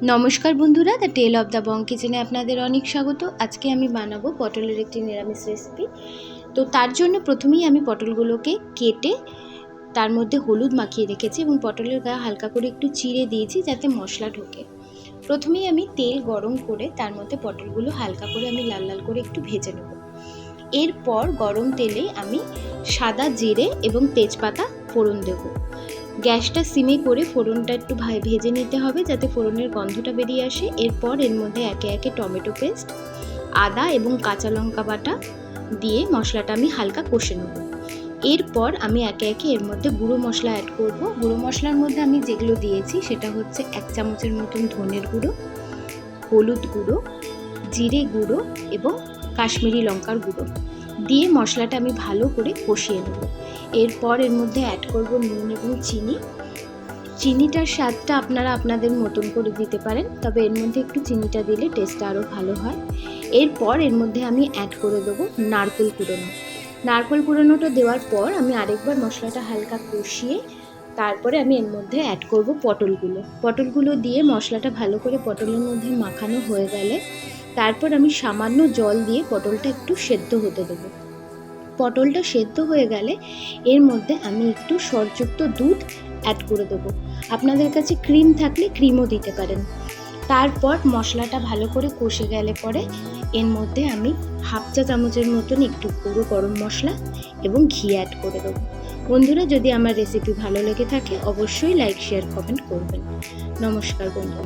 নমস্কার বন্ধুরা, the tell of the Bong কিচেনে আপনাদের অনেক স্বাগত। আজকে আমি বানাবো পটলের একটি নিরামিষ রেসিপি। তো তার জন্য প্রথমেই আমি পটলগুলোকে কেটে তার মধ্যে হলুদ মাখিয়ে রেখেছি এবং পটলের গায়ে হালকা করে একটু চিড়ে দিয়েছি যাতে মশলা ঢোকে। প্রথমেই আমি তেল গরম করে তার মধ্যে পটলগুলো হালকা করে আমি লাল লাল করে একটু ভেজে নেব। এরপর গরম তেলে আমি সাদা জিরে এবং তেজপাতা ফোড়ন দেবো। গ্যাসটা সিমে করে ফোড়নটা একটু ভেজে নিতে হবে যাতে ফোড়নের গন্ধটা বেরিয়ে আসে। এরপর এর মধ্যে একে একে টমেটো পেস্ট, আদা এবং কাঁচা লঙ্কা বাটা দিয়ে মশলাটা আমি হালকা কষে নেব। এরপর আমি একে একে এর মধ্যে গুঁড়ো মশলা অ্যাড করব। গুঁড়ো মশলার মধ্যে আমি যেগুলো দিয়েছি সেটা হচ্ছে 1 চামচের মতন ধনের গুঁড়ো, হলুদ গুঁড়ো, জিরে গুঁড়ো এবং কাশ্মীরি লঙ্কার গুঁড়ো দিয়ে মশলাটা আমি ভালো করে কষিয়ে নেব। এরপর এর মধ্যে অ্যাড করব নুন এবং চিনি। চিনিটার স্বাদটা আপনারা আপনাদের মতন করে দিতে পারেন, তবে এর মধ্যে একটু চিনিটা দিলে টেস্টটা আরও ভালো হয়। এরপর এর মধ্যে আমি অ্যাড করে দেবো নারকেল কুড়োনো। নারকেল কুড়োনোটা দেওয়ার পর আমি আরেকবার মশলাটা হালকা কষিয়ে তারপরে আমি এর মধ্যে অ্যাড করব পটলগুলো দিয়ে মশলাটা ভালো করে পটলের মধ্যে মাখানো হয়ে গেলে তারপর আমি সামান্য জল দিয়ে পটলটা একটু সেদ্ধ হতে দেবো। পটলটা সেদ্ধ হয়ে গেলে এর মধ্যে আমি একটু সরযুক্ত দুধ অ্যাড করে দেবো। আপনাদের কাছে ক্রিম থাকলে ক্রিমও দিতে পারেন। তারপর মশলাটা ভালো করে কষে গেলে পরে এর মধ্যে আমি 1/2 চা চামচের মতন একটু গুঁড়ো গরম মশলা এবং ঘি অ্যাড করে দেবো। বন্ধুরা, যদি আমার রেসিপি ভালো লেগে থাকে অবশ্যই লাইক, শেয়ার, কমেন্ট করবেন। নমস্কার বন্ধুরা।